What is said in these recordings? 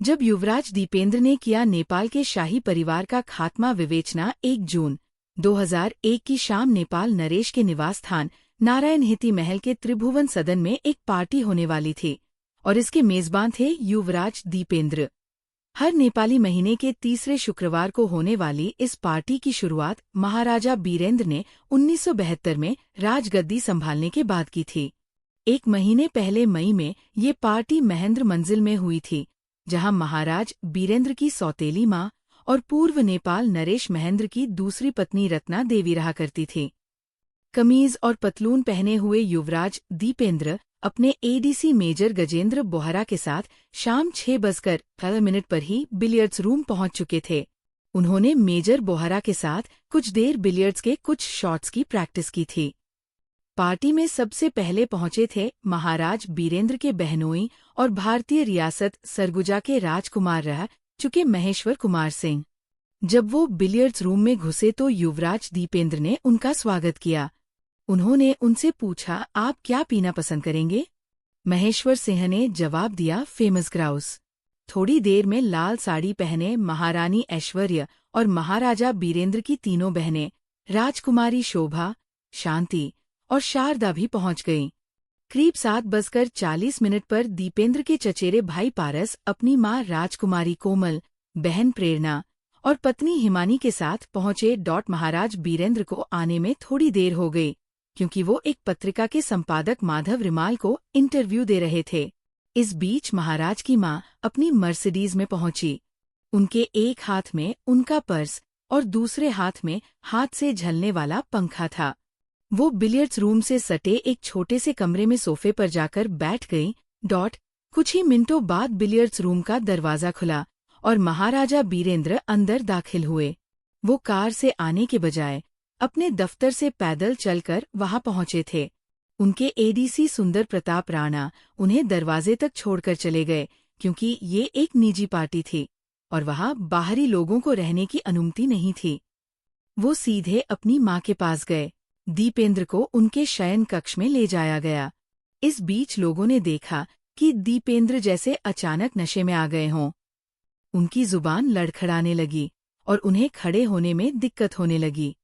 जब युवराज दीपेंद्र ने किया नेपाल के शाही परिवार का खात्मा विवेचना 1 जून 2001 की शाम नेपाल नरेश के निवास स्थान नारायण हिती महल के त्रिभुवन सदन में एक पार्टी होने वाली थी और इसके मेजबान थे युवराज दीपेंद्र। हर नेपाली महीने के तीसरे शुक्रवार को होने वाली इस पार्टी की शुरुआत महाराजा बीरेंद्र ने 1972 में राजगद्दी संभालने के बाद की थी। 1 महीने पहले मई में ये पार्टी महेंद्र मंजिल में हुई थी, जहां महाराज बीरेंद्र की सौतेली मां और पूर्व नेपाल नरेश महेंद्र की दूसरी पत्नी रत्ना देवी रहा करती थी। कमीज और पतलून पहने हुए युवराज दीपेंद्र अपने एडीसी मेजर गजेंद्र बोहरा के साथ शाम 6:15 पर ही बिलियर्ड्स रूम पहुंच चुके थे। उन्होंने मेजर बोहरा के साथ कुछ देर बिलियर्ड्स के कुछ शॉट्स की प्रैक्टिस की थी। पार्टी में सबसे पहले पहुंचे थे महाराज बीरेंद्र के बहनोई और भारतीय रियासत सरगुजा के राजकुमार रह चुके महेश्वर कुमार सिंह। जब वो बिलियर्ड्स रूम में घुसे तो युवराज दीपेंद्र ने उनका स्वागत किया। उन्होंने उनसे पूछा, आप क्या पीना पसंद करेंगे? महेश्वर सिंह ने जवाब दिया, फेमस ग्राउस। थोड़ी देर में लाल साड़ी पहने महारानी ऐश्वर्य और महाराजा बीरेंद्र की तीनों बहनें राजकुमारी शोभा, शांति और शारदा भी पहुंच गईं। करीब 7:40 पर दीपेंद्र के चचेरे भाई पारस अपनी मां राजकुमारी कोमल, बहन प्रेरणा और पत्नी हिमानी के साथ पहुंचे। महाराज बीरेंद्र को आने में थोड़ी देर हो गई, क्योंकि वो एक पत्रिका के संपादक माधव रिमाल को इंटरव्यू दे रहे थे। इस बीच महाराज की मां अपनी मर्सिडीज में पहुंची। उनके एक हाथ में उनका पर्स और दूसरे हाथ में हाथ से झलने वाला पंखा था। वो बिलियर्ड्स रूम से सटे एक छोटे से कमरे में सोफे पर जाकर बैठ गई। कुछ ही मिनटों बाद बिलियर्ड्स रूम का दरवाजा खुला और महाराजा बीरेंद्र अंदर दाखिल हुए। वो कार से आने के बजाय अपने दफ्तर से पैदल चलकर वहां पहुंचे थे। उनके एडीसी सुंदर प्रताप राणा उन्हें दरवाजे तक छोड़कर चले गए, क्योंकि ये एक निजी पार्टी थी और वहां बाहरी लोगों को रहने की अनुमति नहीं थी। वो सीधे अपनी मां के पास गए। दीपेंद्र को उनके शयन कक्ष में ले जाया गया। इस बीच लोगों ने देखा कि दीपेंद्र जैसे अचानक नशे में आ गए हों। उनकी जुबान लड़खड़ाने लगी और उन्हें खड़े होने में दिक्कत होने लगी।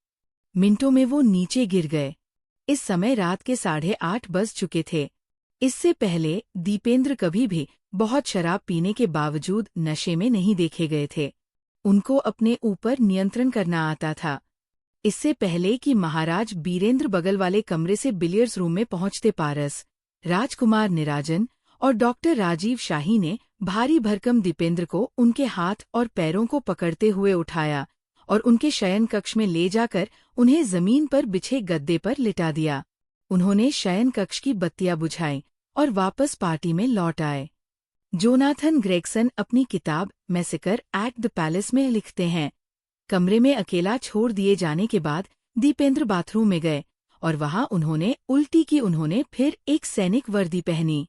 मिनटों में वो नीचे गिर गए। इस समय रात के 8:30 बज चुके थे। इससे पहले दीपेंद्र कभी भी बहुत शराब पीने के बावजूद नशे में नहीं देखे गए थे। उनको अपने ऊपर नियंत्रण करना आता था। इससे पहले कि महाराज बीरेंद्र बगल वाले कमरे से बिलियर्ड्स रूम में पहुंचते, पारस, राजकुमार निराजन और डॉक्टर राजीव शाही ने भारी भरकम दीपेंद्र को उनके हाथ और पैरों को पकड़ते हुए उठाया और उनके शयन कक्ष में ले जाकर उन्हें जमीन पर बिछे गद्दे पर लिटा दिया। उन्होंने शयन कक्ष की बत्तियां बुझाईं और वापस पार्टी में लौट आए। जोनाथन ग्रेगसन अपनी किताब मैसेकर एट द पैलेस में लिखते हैं, कमरे में अकेला छोड़ दिए जाने के बाद दीपेंद्र बाथरूम में गए और वहां उन्होंने उल्टी की। उन्होंने फिर एक सैनिक वर्दी पहनी।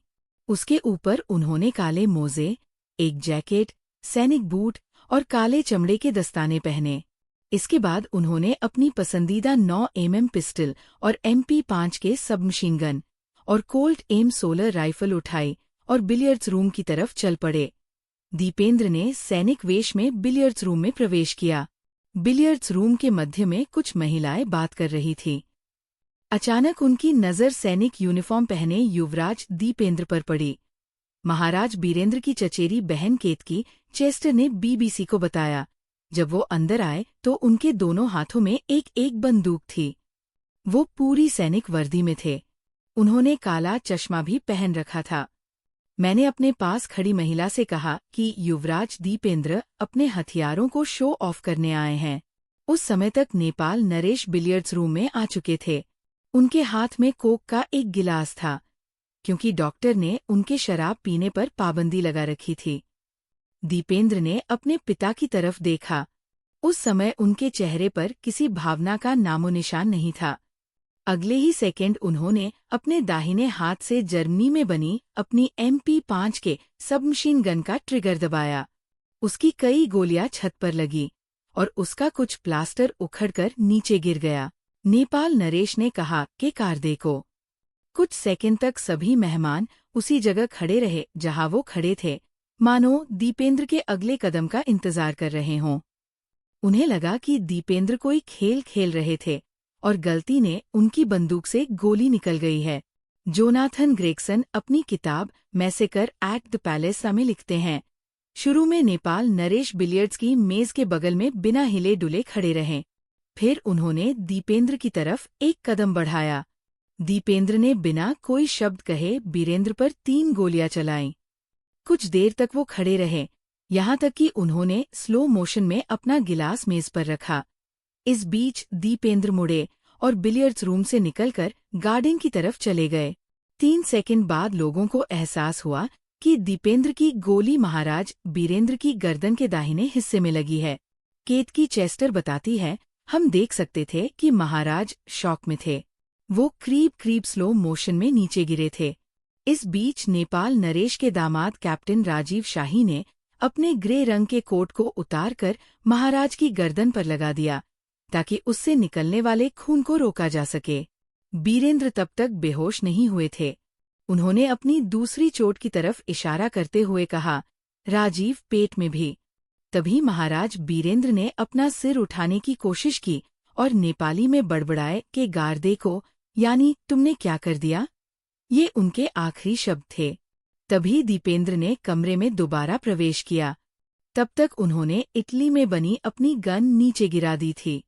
उसके ऊपर उन्होंने काले मोजे, एक जैकेट, सैनिक बूट और काले चमड़े के दस्ताने पहने। इसके बाद उन्होंने अपनी पसंदीदा 9 mm पिस्टल और MP5 के सबमशीन गन और कोल्ट एम 16 राइफल उठाई और बिलियर्ड्स रूम की तरफ चल पड़े। दीपेंद्र ने सैनिक वेश में बिलियर्ड्स रूम में प्रवेश किया। बिलियर्ड्स रूम के मध्य में कुछ महिलाएं बात कर रही थीं। अचानक उनकी नज़र सैनिक यूनिफॉर्म पहने युवराज दीपेंद्र पर पड़ी। महाराज बीरेंद्र की चचेरी बहन केतकी चेस्टर ने BBC को बताया, जब वो अंदर आए तो उनके दोनों हाथों में एक एक बंदूक थी। वो पूरी सैनिक वर्दी में थे। उन्होंने काला चश्मा भी पहन रखा था। मैंने अपने पास खड़ी महिला से कहा कि युवराज दीपेंद्र अपने हथियारों को शो ऑफ करने आए हैं। उस समय तक नेपाल नरेश बिलियर्ड्स रूम में आ चुके थे। उनके हाथ में कोक का एक गिलास था, क्योंकि डॉक्टर ने उनके शराब पीने पर पाबंदी लगा रखी थी। दीपेंद्र ने अपने पिता की तरफ देखा। उस समय उनके चेहरे पर किसी भावना का नामोनिशान नहीं था। अगले ही सेकंड उन्होंने अपने दाहिने हाथ से जर्मनी में बनी अपनी MP5 के सबमशीन गन का ट्रिगर दबाया। उसकी कई गोलियां छत पर लगी और उसका कुछ प्लास्टर उखड़कर नीचे गिर गया। नेपाल नरेश ने कहा कि कार देखो। कुछ सेकंड तक सभी मेहमान उसी जगह खड़े रहे जहां वो खड़े थे। मानो दीपेंद्र के अगले कदम का इंतजार कर रहे हों। उन्हें लगा कि दीपेंद्र कोई खेल खेल रहे थे और गलती ने उनकी बंदूक से गोली निकल गई है। जोनाथन ग्रेगसन अपनी किताब मैसेकर एट द पैलेस में लिखते हैं, शुरू में नेपाल नरेश बिलियर्ड्स की मेज के बगल में बिना हिले डुले खड़े रहे। फिर उन्होंने दीपेंद्र की तरफ एक कदम बढ़ाया। दीपेंद्र ने बिना कोई शब्द कहे बीरेंद्र पर 3 गोलियां चलाईं। कुछ देर तक वो खड़े रहे, यहाँ तक कि उन्होंने स्लो मोशन में अपना गिलास मेज पर रखा। इस बीच दीपेंद्र मुड़े और बिलियर्ड्स रूम से निकलकर गार्डन की तरफ चले गए। 3 सेकंड बाद लोगों को एहसास हुआ कि दीपेंद्र की गोली महाराज बीरेंद्र की गर्दन के दाहिने हिस्से में लगी है। केतकी चेस्टर बताती है, हम देख सकते थे कि महाराज शॉक में थे। वो करीब स्लो मोशन में नीचे गिरे थे। इस बीच नेपाल नरेश के दामाद कैप्टन राजीव शाही ने अपने ग्रे रंग के कोट को उतारकर महाराज की गर्दन पर लगा दिया ताकि उससे निकलने वाले खून को रोका जा सके। बीरेंद्र तब तक बेहोश नहीं हुए थे। उन्होंने अपनी दूसरी चोट की तरफ इशारा करते हुए कहा, राजीव, पेट में भी। तभी महाराज बीरेंद्र ने अपना सिर उठाने की कोशिश की और नेपाली में बड़बड़ाए कि गार्दे को, यानी तुमने क्या कर दिया। ये उनके आखिरी शब्द थे। तभी दीपेंद्र ने कमरे में दोबारा प्रवेश किया। तब तक उन्होंने इटली में बनी अपनी गन नीचे गिरा दी थी।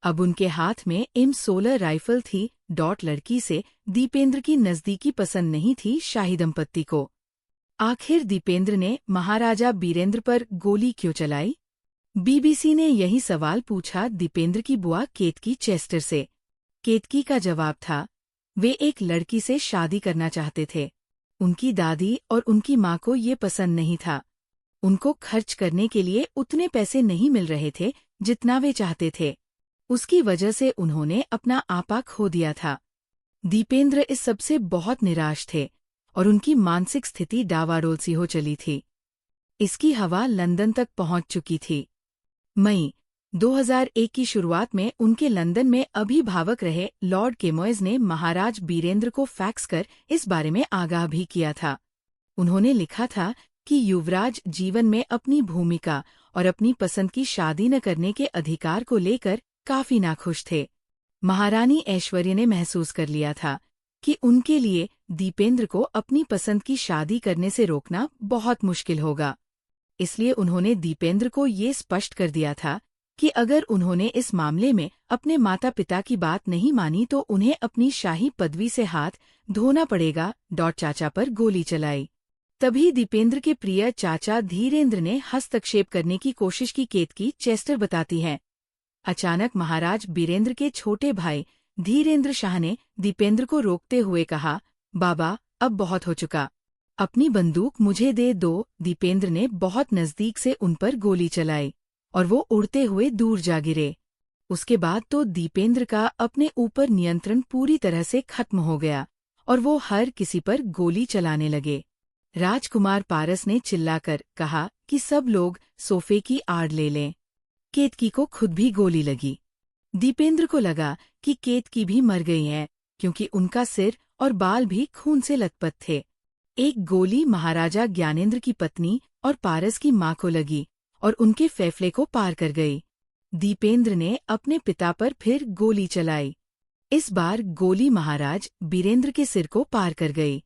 अब उनके हाथ में M16 राइफल थी। लड़की से दीपेंद्र की नज़दीकी पसंद नहीं थी शाही दंपत्ति को। आखिर दीपेंद्र ने महाराजा बीरेंद्र पर गोली क्यों चलाई? बीबीसी ने यही सवाल पूछा दीपेंद्र की बुआ केतकी चेस्टर से। केतकी का जवाब था, वे एक लड़की से शादी करना चाहते थे। उनकी दादी और उनकी माँ को ये पसंद नहीं था। उनको खर्च करने के लिए उतने पैसे नहीं मिल रहे थे जितना वे चाहते थे। उसकी वजह से उन्होंने अपना आपा खो दिया था। दीपेंद्र इस सबसे बहुत निराश थे और उनकी मानसिक स्थिति डावाडोल सी हो चली थी। इसकी हवा लंदन तक पहुंच चुकी थी। मई 2001 की शुरुआत में उनके लंदन में अभिभावक रहे लॉर्ड केमोइज ने महाराज बीरेंद्र को फैक्स कर इस बारे में आगाह भी किया था। उन्होंने लिखा था कि युवराज जीवन में अपनी भूमिका और अपनी पसंद की शादी न करने के अधिकार को लेकर काफी नाखुश थे। महारानी ऐश्वर्य ने महसूस कर लिया था कि उनके लिए दीपेंद्र को अपनी पसंद की शादी करने से रोकना बहुत मुश्किल होगा। इसलिए उन्होंने दीपेंद्र को ये स्पष्ट कर दिया था कि अगर उन्होंने इस मामले में अपने माता पिता की बात नहीं मानी तो उन्हें अपनी शाही पदवी से हाथ धोना पड़ेगा। चाचा पर गोली चलाई। तभी दीपेंद्र के प्रिय चाचा धीरेंद्र ने हस्तक्षेप करने की कोशिश की। केतकी चेस्टर बताती हैं, अचानक महाराज बीरेंद्र के छोटे भाई धीरेंद्र शाह ने दीपेंद्र को रोकते हुए कहा, बाबा, अब बहुत हो चुका, अपनी बंदूक मुझे दे दो। दीपेंद्र ने बहुत नजदीक से उन पर गोली चलाई और वो उड़ते हुए दूर जा गिरे। उसके बाद तो दीपेंद्र का अपने ऊपर नियंत्रण पूरी तरह से खत्म हो गया और वो हर किसी पर गोली चलाने लगे। राजकुमार पारस ने चिल्लाकर कहा कि सब लोग सोफे की आड़ ले लें। केतकी को खुद भी गोली लगी। दीपेंद्र को लगा कि केतकी भी मर गई है क्योंकि उनका सिर और बाल भी खून से लथपथ थे। एक गोली महाराजा ज्ञानेंद्र की पत्नी और पारस की मां को लगी और उनके फेफड़े को पार कर गई। दीपेंद्र ने अपने पिता पर फिर गोली चलाई। इस बार गोली महाराज बीरेंद्र के सिर को पार कर गई।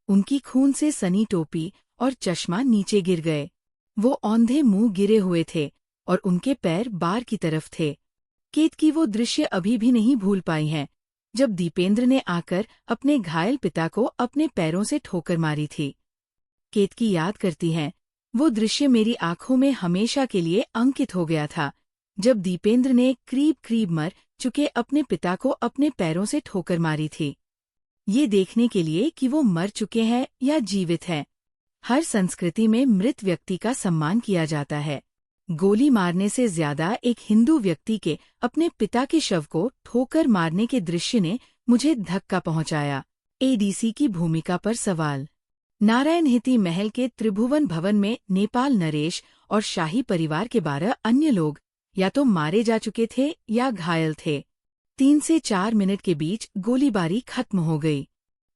उनकी खून से सनी टोपी और चश्मा नीचे गिर गए। वो औंधे मुंह गिरे हुए थे और उनके पैर बार की तरफ थे। केतकी वो दृश्य अभी भी नहीं भूल पाई हैं जब दीपेंद्र ने आकर अपने घायल पिता को अपने पैरों से ठोकर मारी थी। केतकी याद करती हैं, वो दृश्य मेरी आंखों में हमेशा के लिए अंकित हो गया था जब दीपेंद्र ने करीब मर चुके अपने पिता को अपने पैरों से ठोकर मारी थी, ये देखने के लिए कि वो मर चुके हैं या जीवित हैं। हर संस्कृति में मृत व्यक्ति का सम्मान किया जाता है। गोली मारने से ज्यादा एक हिंदू व्यक्ति के अपने पिता के शव को ठोकर मारने के दृश्य ने मुझे धक्का पहुंचाया। एडीसी की भूमिका पर सवाल। नारायण हिती महल के त्रिभुवन भवन में नेपाल नरेश और शाही परिवार के 12 अन्य लोग या तो मारे जा चुके थे या घायल थे। 3 से 4 मिनट के बीच गोलीबारी खत्म हो गई।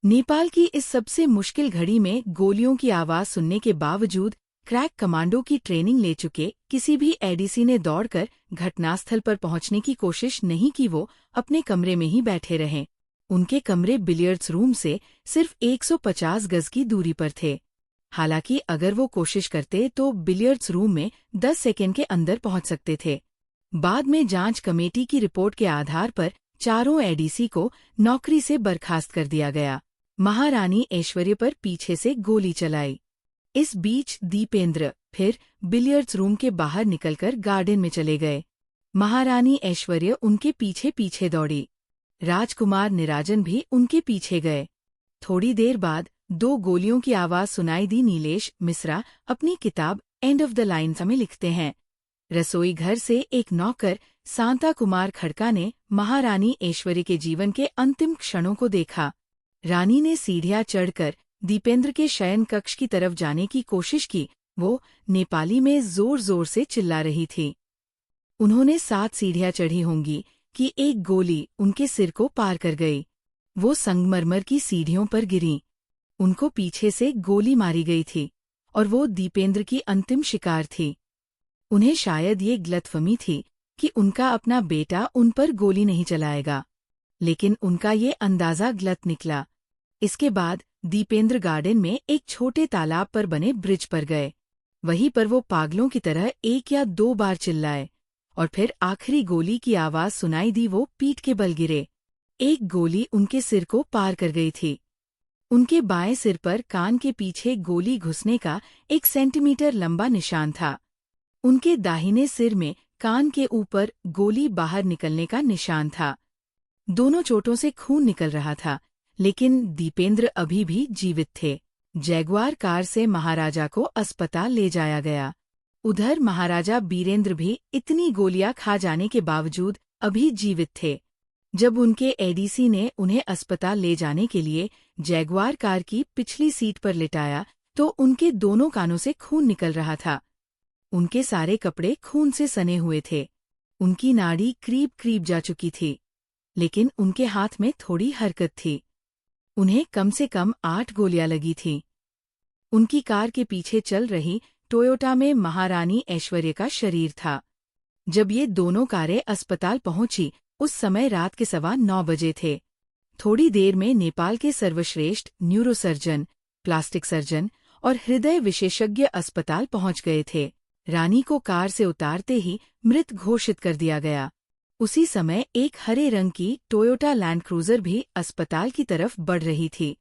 नेपाल की इस सबसे मुश्किल घड़ी में गोलियों की आवाज सुनने के बावजूद क्रैक कमांडो की ट्रेनिंग ले चुके किसी भी एडीसी ने दौड़कर घटनास्थल पर पहुंचने की कोशिश नहीं की। वो अपने कमरे में ही बैठे रहे। उनके कमरे बिलियर्ड्स रूम से सिर्फ 150 गज की दूरी पर थे। हालांकि अगर वो कोशिश करते तो बिलियर्ड्स रूम में 10 सेकंड के अंदर पहुंच सकते थे। बाद में जांच कमेटी की रिपोर्ट के आधार पर चारों एडीसी को नौकरी से बर्खास्त कर दिया गया। महारानी ऐश्वर्य पर पीछे से गोली चलाई। इस बीच दीपेंद्र फिर बिलियर्ड्स रूम के बाहर निकलकर गार्डन में चले गए। महारानी ऐश्वर्य उनके पीछे पीछे दौड़ी। राजकुमार निराजन भी उनके पीछे गए। थोड़ी देर बाद 2 गोलियों की आवाज सुनाई दी। नीलेश मिश्रा अपनी किताब एंड ऑफ द लाइन में लिखते हैं, रसोई घर से एक नौकर सांता कुमार खड़का ने महारानी ऐश्वर्य के जीवन के अंतिम क्षणों को देखा। रानी ने सीढ़ियां चढ़कर दीपेंद्र के शयन कक्ष की तरफ जाने की कोशिश की। वो नेपाली में जोर जोर से चिल्ला रही थी। उन्होंने 7 सीढ़ियां चढ़ी होंगी कि एक गोली उनके सिर को पार कर गई। वो संगमरमर की सीढ़ियों पर गिरीं। उनको पीछे से गोली मारी गई थी और वो दीपेंद्र की अंतिम शिकार थी। उन्हें शायद ये गलतफहमी थी कि उनका अपना बेटा उन पर गोली नहीं चलाएगा, लेकिन उनका ये अंदाजा गलत निकला। इसके बाद दीपेंद्र गार्डन में एक छोटे तालाब पर बने ब्रिज पर गए। वहीं पर वो पागलों की तरह 1 या 2 बार चिल्लाए और फिर आखिरी गोली की आवाज सुनाई दी। वो पीठ के बल गिरे। एक गोली उनके सिर को पार कर गई थी। उनके बाएं सिर पर कान के पीछे गोली घुसने का 1 सेंटीमीटर लंबा निशान था। उनके दाहिने सिर में कान के ऊपर गोली बाहर निकलने का निशान था। दोनों चोटों से खून निकल रहा था, लेकिन दीपेंद्र अभी भी जीवित थे। जैगुआर कार से महाराजा को अस्पताल ले जाया गया। उधर महाराजा बीरेंद्र भी इतनी गोलियां खा जाने के बावजूद अभी जीवित थे। जब उनके एडीसी ने उन्हें अस्पताल ले जाने के लिए जैगुआर कार की पिछली सीट पर लिटाया तो उनके दोनों कानों से खून निकल रहा था। उनके सारे कपड़े खून से सने हुए थे। उनकी नाड़ी करीब करीब जा चुकी थी, लेकिन उनके हाथ में थोड़ी हरकत थी। उन्हें कम से कम 8 गोलियां लगी थीं। उनकी कार के पीछे चल रही टोयोटा में महारानी ऐश्वर्य का शरीर था। जब ये दोनों कारें अस्पताल पहुंची उस समय रात के 9:15 बजे थे। थोड़ी देर में नेपाल के सर्वश्रेष्ठ न्यूरोसर्जन, प्लास्टिक सर्जन और हृदय विशेषज्ञ अस्पताल पहुंच गए थे। रानी को कार से उतारते ही मृत घोषित कर दिया गया। उसी समय एक हरे रंग की टोयोटा लैंड क्रूजर भी अस्पताल की तरफ बढ़ रही थी,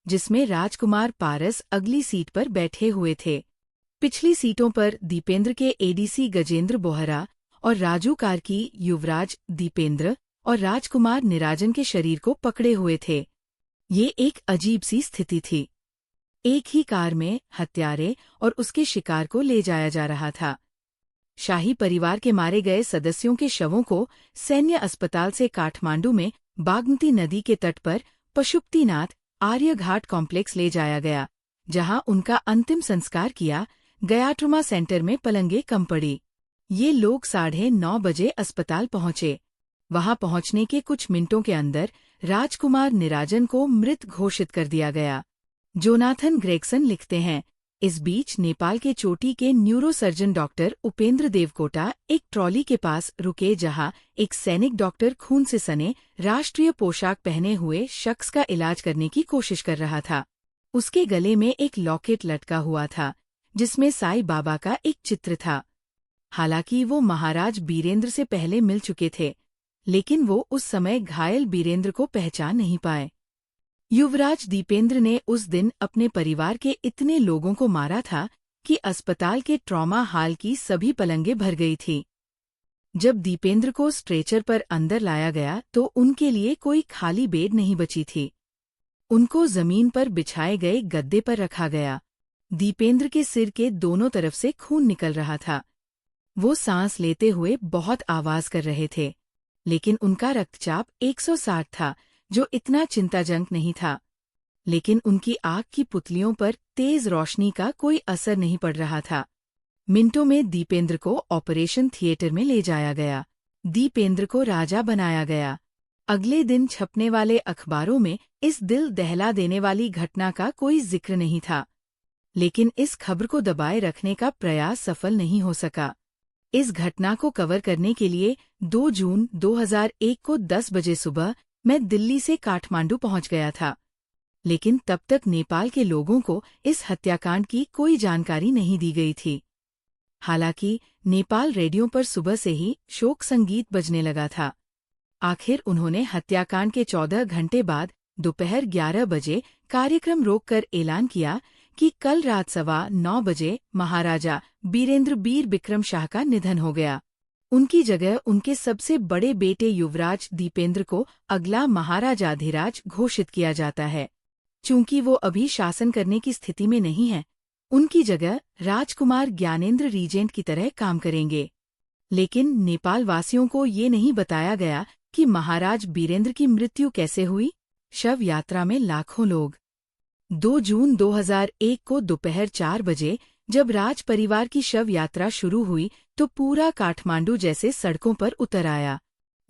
जिसमें राजकुमार पारस अगली सीट पर बैठे हुए थे। पिछली सीटों पर दीपेंद्र के एडीसी गजेंद्र बोहरा और राजू कार की युवराज दीपेंद्र और राजकुमार निराजन के शरीर को पकड़े हुए थे। ये एक अजीब सी स्थिति थी। एक ही कार में हत्यारे और उसके शिकार को ले जाया जा रहा था। शाही परिवार के मारे गए सदस्यों के शवों को सैन्य अस्पताल से काठमांडू में बागमती नदी के तट पर पशुपतिनाथ आर्य घाट कॉम्प्लेक्स ले जाया गया, जहां उनका अंतिम संस्कार किया गया। ट्रमा सेंटर में पलंगे कम पड़ी। ये लोग 9:30 बजे अस्पताल पहुंचे। वहां पहुंचने के कुछ मिनटों के अंदर राजकुमार निराजन को मृत घोषित कर दिया गया। जोनाथन ग्रेगसन लिखते हैं, इस बीच नेपाल के चोटी के न्यूरोसर्जन डॉक्टर उपेंद्र देवकोटा एक ट्रॉली के पास रुके, जहां एक सैनिक डॉक्टर खून से सने राष्ट्रीय पोशाक पहने हुए शख्स का इलाज करने की कोशिश कर रहा था। उसके गले में एक लॉकेट लटका हुआ था, जिसमें साईं बाबा का एक चित्र था। हालांकि वो महाराज बीरेंद्र से पहले मिल चुके थे, लेकिन वो उस समय घायल बीरेंद्र को पहचान नहीं पाए। युवराज दीपेंद्र ने उस दिन अपने परिवार के इतने लोगों को मारा था कि अस्पताल के ट्रॉमा हॉल की सभी पलंगें भर गई थी। जब दीपेंद्र को स्ट्रेचर पर अंदर लाया गया तो उनके लिए कोई खाली बेड नहीं बची थी। उनको जमीन पर बिछाए गए गद्दे पर रखा गया। दीपेंद्र के सिर के दोनों तरफ से खून निकल रहा था। वो सांस लेते हुए बहुत आवाज कर रहे थे, लेकिन उनका रक्तचाप 160 था, जो इतना चिंताजनक नहीं था। लेकिन उनकी आँख की पुतलियों पर तेज रोशनी का कोई असर नहीं पड़ रहा था। मिनटों में दीपेंद्र को ऑपरेशन थिएटर में ले जाया गया। दीपेंद्र को राजा बनाया गया। अगले दिन छपने वाले अखबारों में इस दिल दहला देने वाली घटना का कोई जिक्र नहीं था। लेकिन इस खबर को दबाए रखने का प्रयास सफल नहीं हो सका। इस घटना को कवर करने के लिए 2 जून 2001 को 10 बजे सुबह मैं दिल्ली से काठमांडू पहुंच गया था। लेकिन तब तक नेपाल के लोगों को इस हत्याकांड की कोई जानकारी नहीं दी गई थी। हालांकि नेपाल रेडियो पर सुबह से ही शोक संगीत बजने लगा था। आखिर उन्होंने हत्याकांड के 14 घंटे बाद दोपहर 11 बजे कार्यक्रम रोककर ऐलान किया कि कल रात 9:15 बजे महाराजा बीरेंद्र बीर बिक्रम शाह का निधन हो गया। उनकी जगह उनके सबसे बड़े बेटे युवराज दीपेंद्र को अगला महाराजाधिराज घोषित किया जाता है। चूंकि वो अभी शासन करने की स्थिति में नहीं है, उनकी जगह राजकुमार ज्ञानेंद्र रीजेंट की तरह काम करेंगे। लेकिन नेपाल वासियों को ये नहीं बताया गया कि महाराज बीरेंद्र की मृत्यु कैसे हुई। शव यात्रा में लाखों लोग। 2 जून 2001 को दोपहर 4 बजे जब राज परिवार की शव यात्रा शुरू हुई तो पूरा काठमांडू जैसे सड़कों पर उतर आया।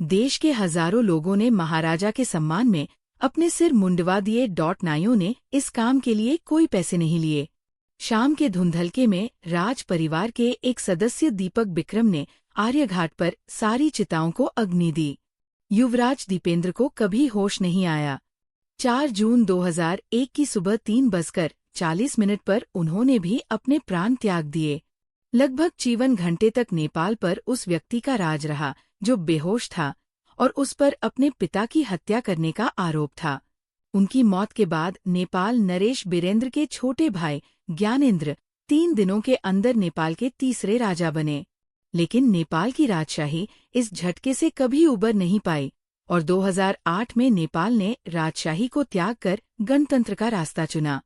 देश के हजारों लोगों ने महाराजा के सम्मान में अपने सिर मुंडवा दिए। नाइयों ने इस काम के लिए कोई पैसे नहीं लिए। शाम के धुंधलके में राज परिवार के एक सदस्य दीपक बिक्रम ने आर्यघाट पर सारी चिताओं को अग्नि दी। युवराज दीपेंद्र को कभी होश नहीं आया। 4 जून 2001 की सुबह 3:40 पर उन्होंने भी अपने प्राण त्याग दिए। लगभग 54 घंटे तक नेपाल पर उस व्यक्ति का राज रहा जो बेहोश था और उस पर अपने पिता की हत्या करने का आरोप था। उनकी मौत के बाद नेपाल नरेश बीरेंद्र के छोटे भाई ज्ञानेंद्र 3 दिनों के अंदर नेपाल के तीसरे राजा बने। लेकिन नेपाल की राजशाही इस झटके से कभी उबर नहीं पाई और 2008 में नेपाल ने राजशाही को त्याग कर गणतंत्र का रास्ता चुना।